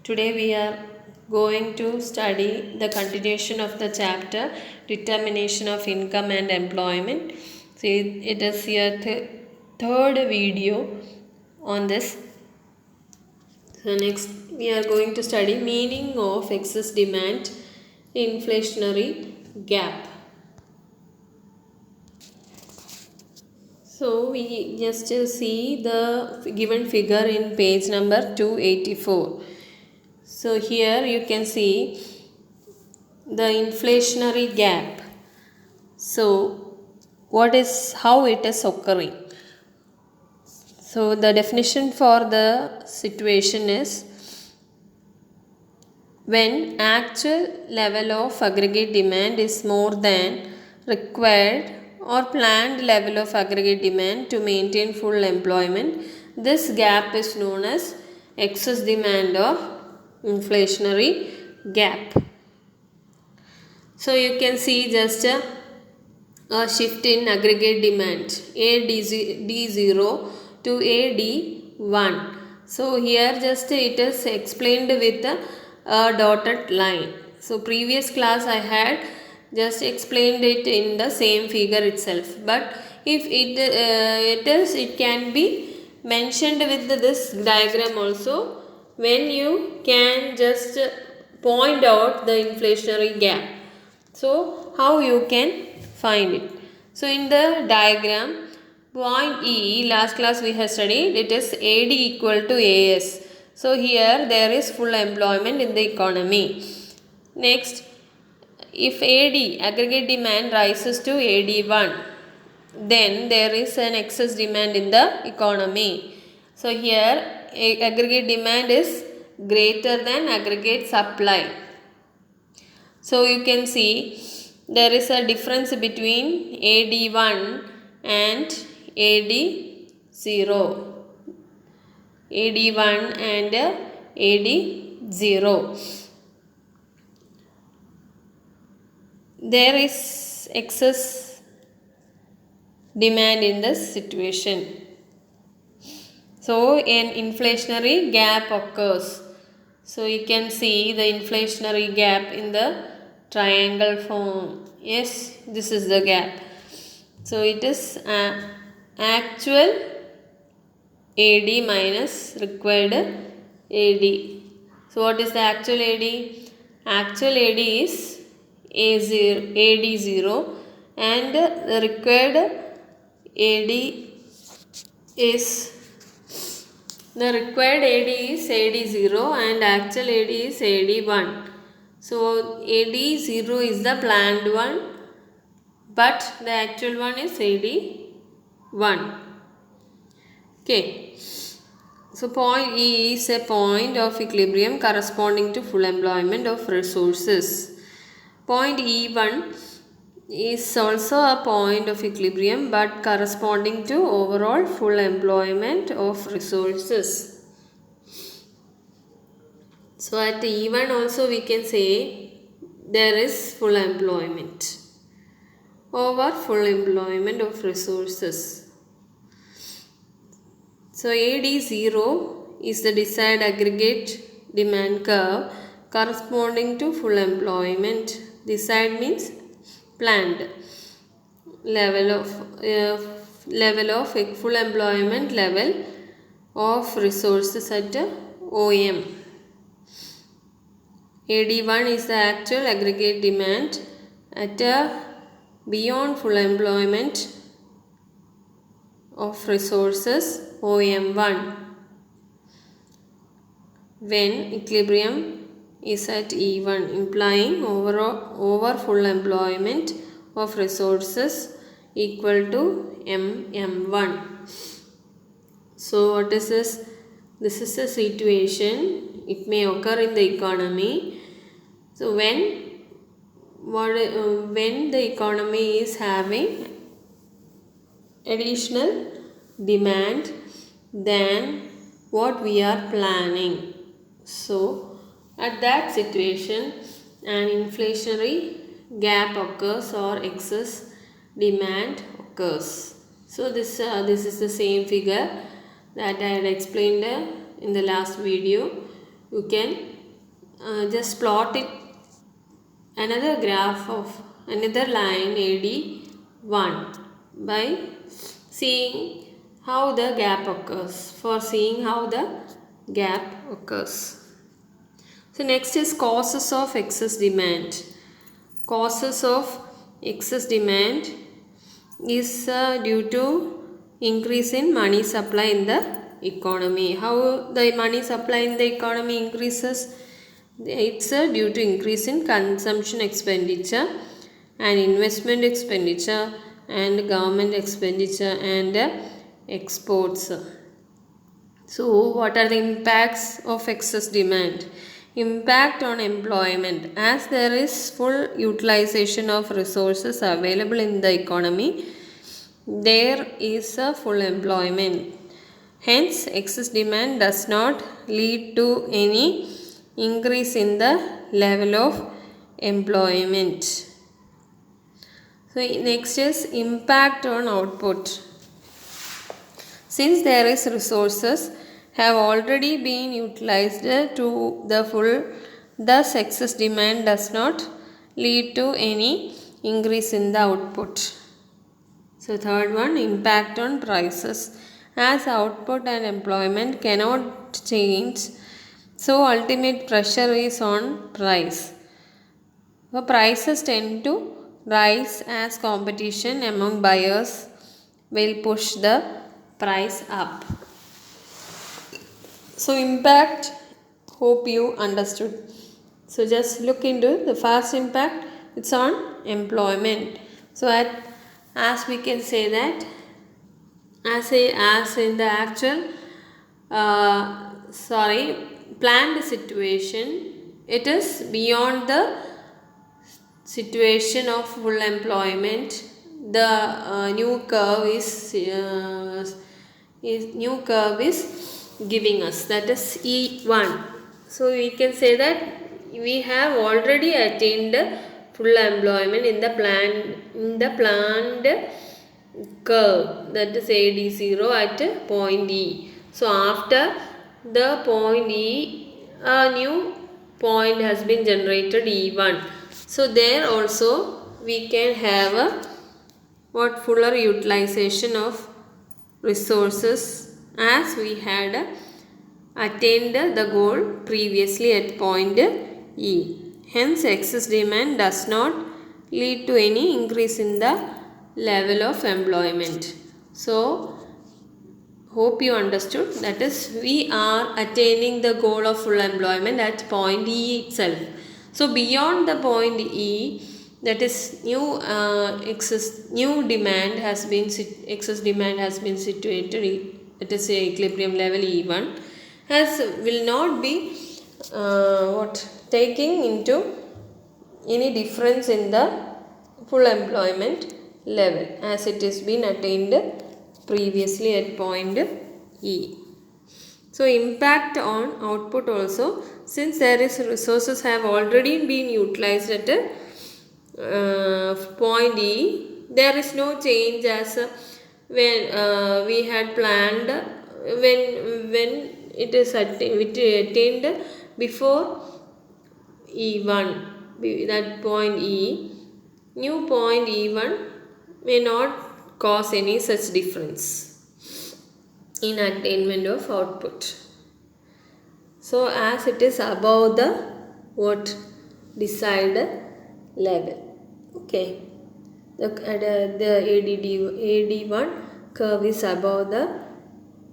Today we are going to study the continuation of the chapter Determination of Income and Employment. So it is your third video on this. So next we are going to study meaning of excess demand, inflationary gap. So we just see the given figure in page number 284. So here you can see the inflationary gap. So how it is occurring? So the definition for the situation is when actual level of aggregate demand is more than required or planned level of aggregate demand to maintain full employment, this gap is known as excess demand or inflationary gap. So you can see just a shift in aggregate demand D0 to D1. So here just it is explained with a dotted line. So previous class I had just explained it in the same figure itself. But if it can be mentioned with this diagram also, when you can just point out the inflationary gap. So how you can find it? So in the diagram, point E, last class we have studied, it is AD equal to AS. So here there is full employment in the economy. Next, if AD, aggregate demand, rises to AD1, then there is an excess demand in the economy. So here aggregate demand is greater than aggregate supply. So you can see there is a difference between AD1 and AD0. AD1 and AD0. There is excess demand in this situation. So an inflationary gap occurs. So you can see the inflationary gap in the triangle form. Yes, this is the gap. So it is actual AD minus required AD. So what is the actual AD? Actual AD is AD0 and the required AD is AD0 and actual AD is AD1. So AD0 is the planned one, but the actual one is AD1. Okay. So point E is a point of equilibrium corresponding to full employment of resources. Point E1 is also a point of equilibrium but corresponding to overall full employment of resources. So at E1 also we can say there is full employment over full employment of resources. So AD0 is the desired aggregate demand curve corresponding to full employment. Desired means planned level of full employment level of resources at OM. AD1 is the actual aggregate demand at beyond full employment of resources OM1 when equilibrium is at E1, implying over full employment of resources equal to MM1. So what is this? This is a situation, it may occur in the economy. So when the economy is having additional demand than what we are planning. So at that situation an inflationary gap occurs or excess demand occurs. So this is the same figure that I had explained in the last video. you can just plot it another graph of another line AD1 by seeing how the gap occurs, for seeing how the gap occurs. So next is causes of excess demand. Causes of excess demand is due to increase in money supply in the economy. How the money supply in the economy increases? It's due to increase in consumption expenditure and investment expenditure and government expenditure and exports. So what are the impacts of excess demand? Impact on employment. As there is full utilization of resources available in the economy, there is a full employment. Hence, excess demand does not lead to any increase in the level of employment. So next is impact on output. Since there is resources have already been utilized to the full, thus excess demand does not lead to any increase in the output. So third one, impact on prices. As output and employment cannot change, so ultimate pressure is on price. The prices tend to rise as competition among buyers will push the price up. So impact, hope you understood. So just look into the first impact, it's on employment. So as we can say that as in the actual planned situation, it is beyond the situation of full employment. The new curve is giving us, that is E1. So we can say that we have already attained full employment in the planned curve, that is AD0 at point E. So after the point E, a new point has been generated, E1. So there also we can have a fuller utilization of resources as we had attained the goal previously at point E. Hence excess demand does not lead to any increase in the level of employment. So hope you understood, that is we are attaining the goal of full employment at point E itself. So beyond the point E, that is excess demand has been situated, it is a equilibrium level E1, will not be taking into any difference in the full employment level as it has been attained previously at point E. So impact on output also, since there is resources have already been utilized at point E, there is no change as when we had planned, when it is attained before E1, that point E, new point E1 may not cause any such difference in attainment of output. So as it is above the desired level. Okay. The AD1 curve is above the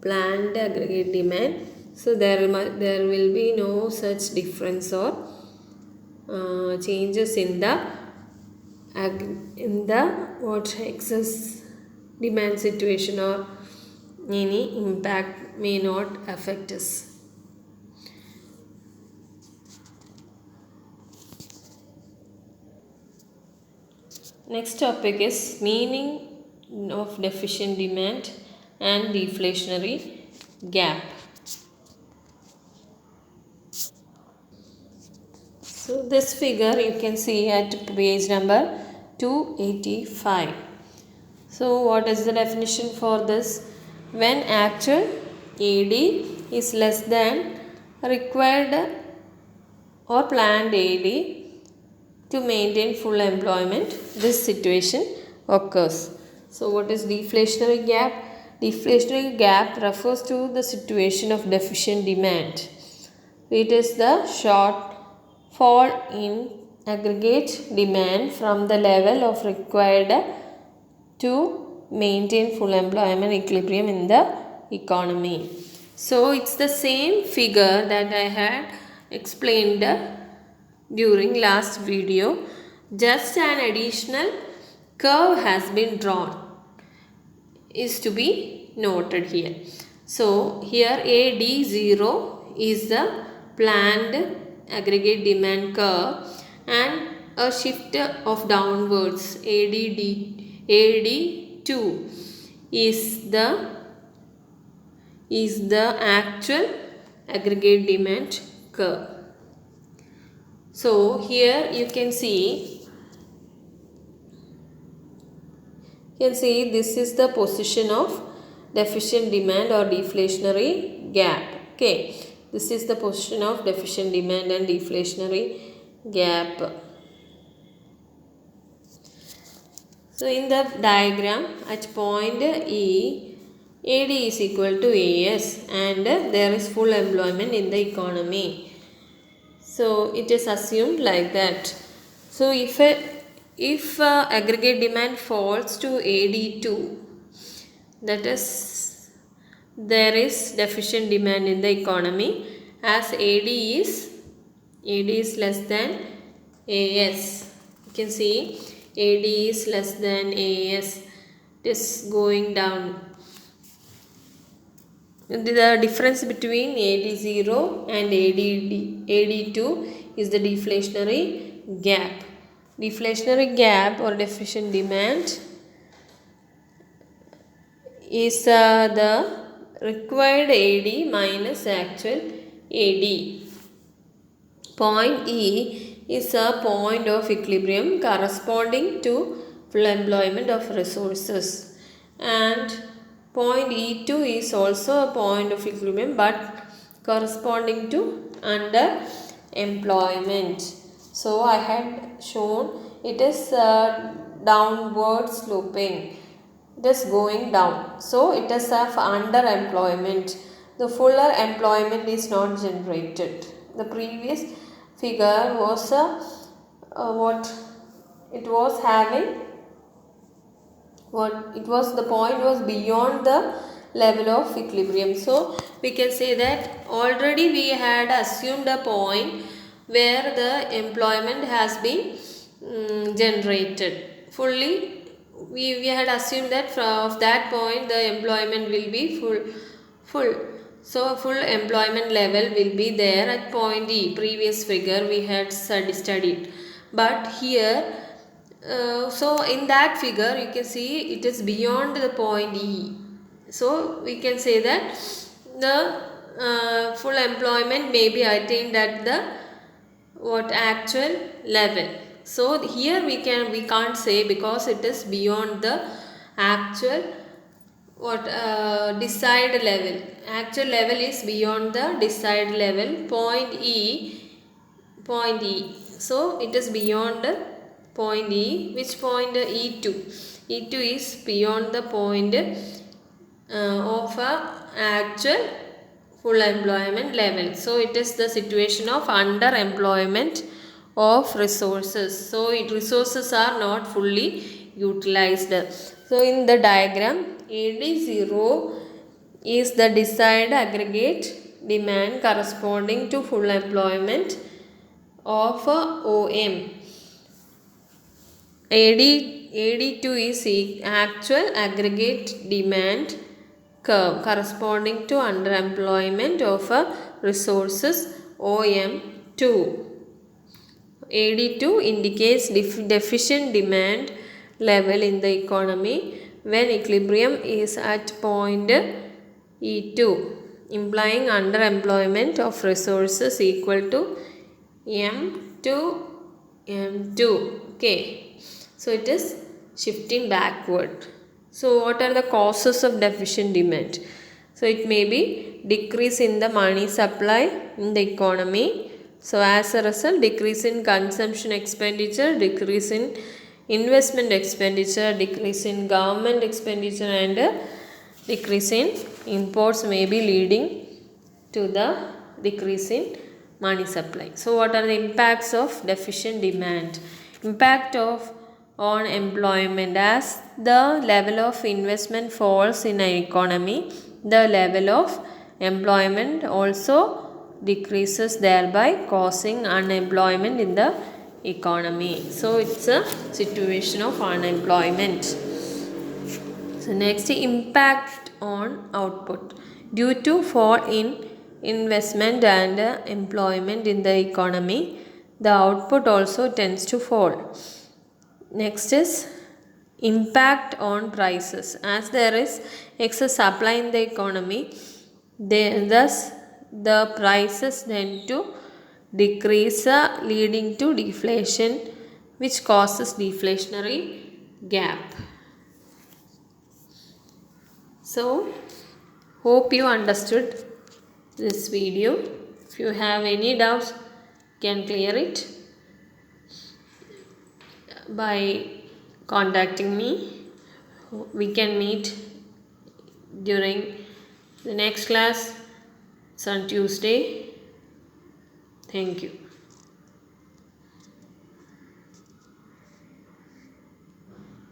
planned aggregate demand. So there will be no such difference or changes in the excess demand situation, or any impact may not affect us. Next topic is meaning of deficient demand and deflationary gap. So this figure you can see at page number 285. So what is the definition for this? When actual AD is less than required or planned AD to maintain full employment, this situation occurs. So what is deflationary gap? Deflationary gap refers to the situation of deficient demand. It is the shortfall in aggregate demand from the level of required to maintain full employment equilibrium in the economy. So it's the same figure that I had explained during last video. Just an additional curve has been drawn, is to be noted here. So here AD0 is the planned aggregate demand curve and a shift of downwards. AD2 is the actual aggregate demand curve. So here you can see this is the position of deficient demand or deflationary gap. Okay, this is the position of deficient demand and deflationary gap. So in the diagram at point E, AD is equal to AS and there is full employment in the economy. So it is assumed like that. So if aggregate demand falls to AD2, that is there is deficient demand in the economy, as AD is less than AS. You can see AD is less than AS. It is going down. The difference between AD0 and AD2 is the deflationary gap. Deflationary gap or deficient demand is the required AD minus actual AD. Point E is a point of equilibrium corresponding to full employment of resources, and point E2 is also a point of equilibrium but corresponding to underemployment. So I had shown it is downward sloping. It is going down. So it is of underemployment. The fuller employment is not generated. The previous figure was what it was having. The point was beyond the level of equilibrium. So we can say that already we had assumed a point where the employment has been generated fully. We had assumed that from that point the employment will be full. So full employment level will be there at point E. Previous figure we had studied. But here so in that figure you can see it is beyond the point E. So we can say that the full employment may be attained at the actual level. So here we can't say because it is beyond the actual desired level. Actual level is beyond the desired level, point E. So it is beyond point E. Which point? E2. E2 is beyond the point of actual full employment level. So it is the situation of underemployment of resources. So resources are not fully utilized. So in the diagram, AD0 is the desired aggregate demand corresponding to full employment of OM. AD2 is actual aggregate demand curve corresponding to underemployment of resources OM2. AD2 indicates deficient demand level in the economy when equilibrium is at point E2, implying underemployment of resources equal to M2 M2. Okay, so it is shifting backward. So what are the causes of deficient demand? So it may be decrease in the money supply in the economy. So as a result, decrease in consumption expenditure, decrease in investment expenditure, decrease in government expenditure, and decrease in imports may be leading to the decrease in money supply. So what are the impacts of deficient demand? Impact of on employment. As the level of investment falls in an economy, the level of employment also decreases, thereby causing unemployment in the economy. So it's a situation of unemployment. So next, impact on output. Due to fall in investment and employment in the economy, the output also tends to fall. Next is impact on prices. As there is excess supply in the economy, thus the prices tend to decrease, leading to deflation, which causes deflationary gap. So hope you understood this video. If you have any doubts, you can clear it by contacting me. We can meet during the next class. It's on Tuesday. Thank you.